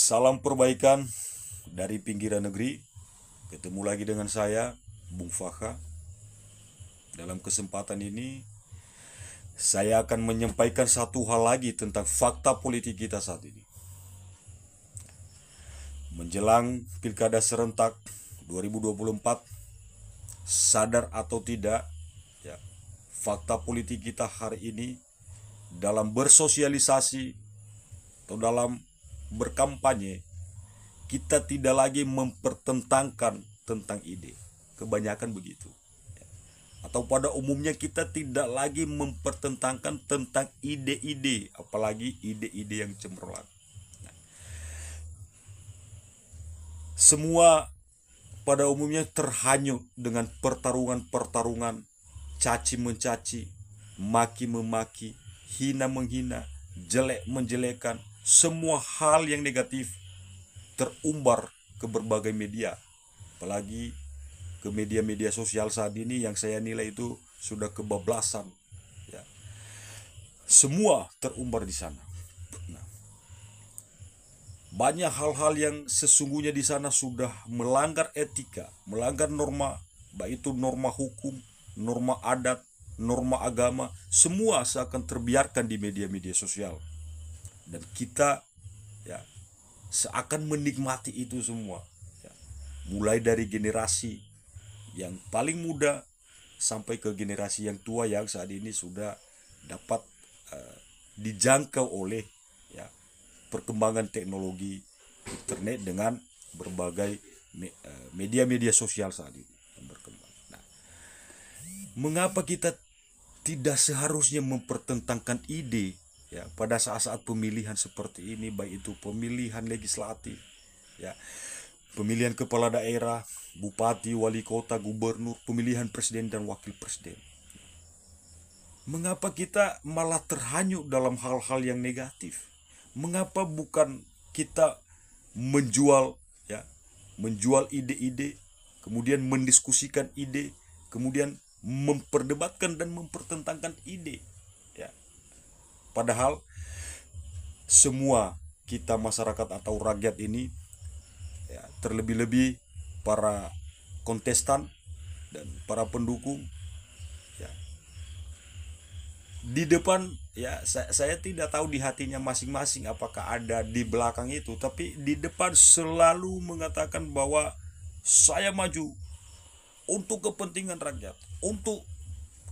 Salam perbaikan dari pinggiran negeri. Ketemu lagi dengan saya, Bung Fakha. Dalam kesempatan ini, saya akan menyampaikan satu hal lagi tentang fakta politik kita saat ini. Menjelang Pilkada serentak 2024, sadar atau tidak, ya, fakta politik kita hari ini dalam bersosialisasi atau dalam berkampanye, kita tidak lagi mempertentangkan tentang ide. Kebanyakan begitu. Atau pada umumnya kita tidak lagi mempertentangkan tentang ide-ide, apalagi ide-ide yang cemerlang. Semua pada umumnya terhanyut dengan pertarungan-pertarungan, caci mencaci, maki memaki, hina menghina, jelek menjelekan, semua hal yang negatif terumbar ke berbagai media, apalagi ke media-media sosial saat ini yang saya nilai itu sudah kebablasan, ya. Semua terumbar di sana. Nah, banyak hal-hal yang sesungguhnya di sana sudah melanggar etika, melanggar norma, baik itu norma hukum, norma adat, norma agama, semua seakan terbiarkan di media-media sosial. Dan kita, ya, seakan menikmati itu semua, ya. Mulai dari generasi yang paling muda sampai ke generasi yang tua yang saat ini sudah dapat dijangkau oleh, ya, perkembangan teknologi internet dengan berbagai media-media sosial saat ini yang berkembang. Nah, mengapa kita tidak seharusnya mempertentangkan ide, ya, pada saat-saat pemilihan seperti ini, baik itu pemilihan legislatif, ya, pemilihan kepala daerah, bupati, wali kota, gubernur, pemilihan presiden dan wakil presiden. Mengapa kita malah terhanyut dalam hal-hal yang negatif? Mengapa bukan kita menjual, ya, menjual ide-ide, kemudian mendiskusikan ide, kemudian memperdebatkan dan mempertentangkan ide, ya. Padahal semua kita masyarakat atau rakyat ini, ya, terlebih-lebih para kontestan dan para pendukung, ya, di depan, ya, saya tidak tahu di hatinya masing-masing apakah ada di belakang itu, tapi di depan selalu mengatakan bahwa saya maju untuk kepentingan rakyat, untuk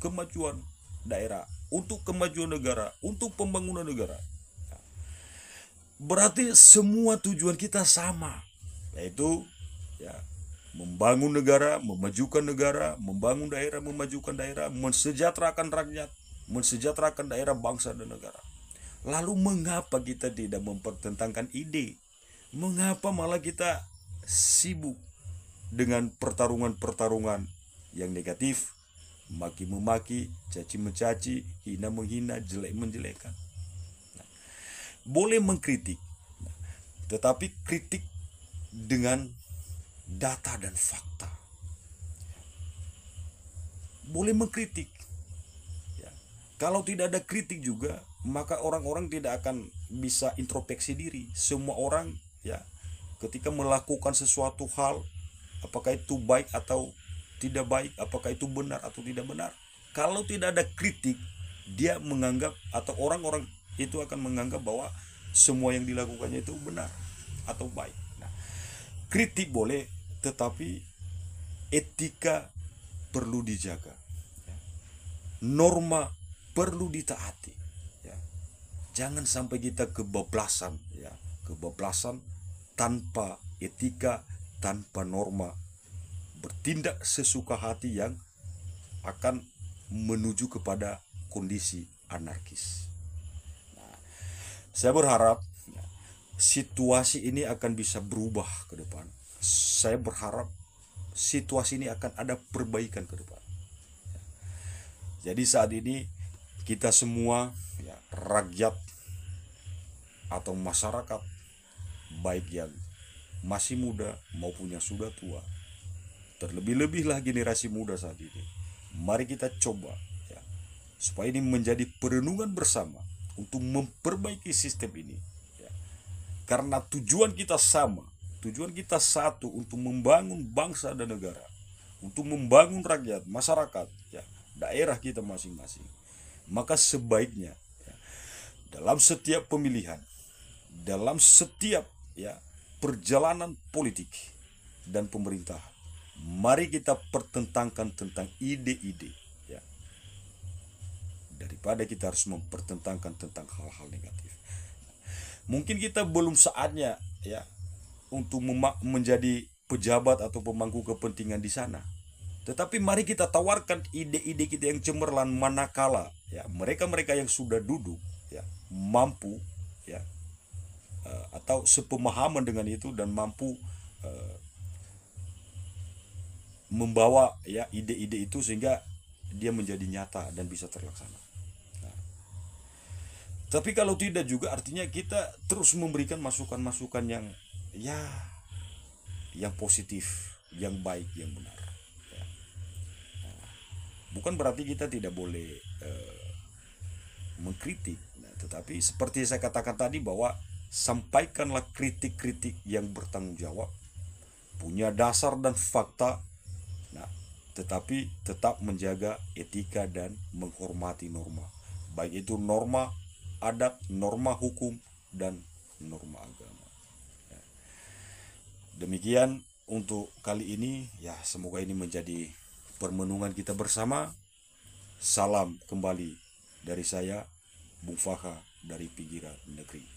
kemajuan daerah, untuk kemajuan negara, untuk pembangunan negara. Berarti semua tujuan kita sama, yaitu, ya, membangun negara, membangun daerah, memajukan daerah, mensejahterakan rakyat, mensejahterakan daerah, bangsa dan negara. Lalu mengapa kita tidak mempertentangkan ide? Mengapa malah kita sibuk dengan pertarungan-pertarungan yang negatif, maki memaki, caci mencaci, hina menghina, jelek menjelekan? Nah, boleh mengkritik, tetapi kritik dengan data dan fakta. Boleh mengkritik, ya. Kalau tidak ada kritik juga, maka orang-orang tidak akan bisa introspeksi diri. Semua orang, ya, ketika melakukan sesuatu hal, apakah itu baik atau tidak baik, apakah itu benar atau tidak benar, kalau tidak ada kritik, dia menganggap, atau orang-orang itu akan menganggap bahwa semua yang dilakukannya itu benar atau baik. Nah, kritik boleh, tetapi etika perlu dijaga, ya. Norma perlu ditaati, ya. Jangan sampai kita kebablasan, ya, kebablasan tanpa etika, tanpa norma, bertindak sesuka hati yang akan menuju kepada kondisi anarkis. Nah, saya berharap, ya, situasi ini akan bisa berubah ke depan. Saya berharap situasi ini akan ada perbaikan ke depan. Jadi saat ini kita semua, ya, rakyat atau masyarakat, baik yang masih muda maupun yang sudah tua, terlebih-lebihlah generasi muda saat ini, mari kita coba, ya, supaya ini menjadi perenungan bersama untuk memperbaiki sistem ini, ya. karena tujuan kita sama, tujuan kita satu, untuk membangun bangsa dan negara, untuk membangun rakyat, masyarakat, ya, daerah kita masing-masing. Maka sebaiknya, ya, dalam setiap pemilihan, dalam setiap, ya, perjalanan politik dan pemerintahan, mari kita pertentangkan tentang ide-ide, ya, daripada kita harus mempertentangkan tentang hal-hal negatif. Mungkin kita belum saatnya, ya, untuk menjadi pejabat atau pemangku kepentingan di sana. Tetapi mari kita tawarkan ide-ide kita yang cemerlang, manakala, ya, mereka-mereka yang sudah duduk, ya, mampu, ya, atau sepemahaman dengan itu dan mampu membawa, ya, ide-ide itu sehingga dia menjadi nyata dan bisa terlaksana. Nah, tapi kalau tidak juga artinya kita terus memberikan masukan-masukan yang, ya, yang positif, yang baik, yang benar. Ya. Bukan berarti kita tidak boleh mengkritik, nah, tetapi seperti saya katakan tadi bahwa sampaikanlah kritik-kritik yang bertanggung jawab, punya dasar dan fakta, nah, tetapi tetap menjaga etika dan menghormati norma, baik itu norma adat, norma hukum, dan norma agama. Ya. Demikian untuk kali ini, ya, semoga ini menjadi permenungan kita bersama. Salam kembali dari saya, Bung Fakha, dari Pinggiran Negeri.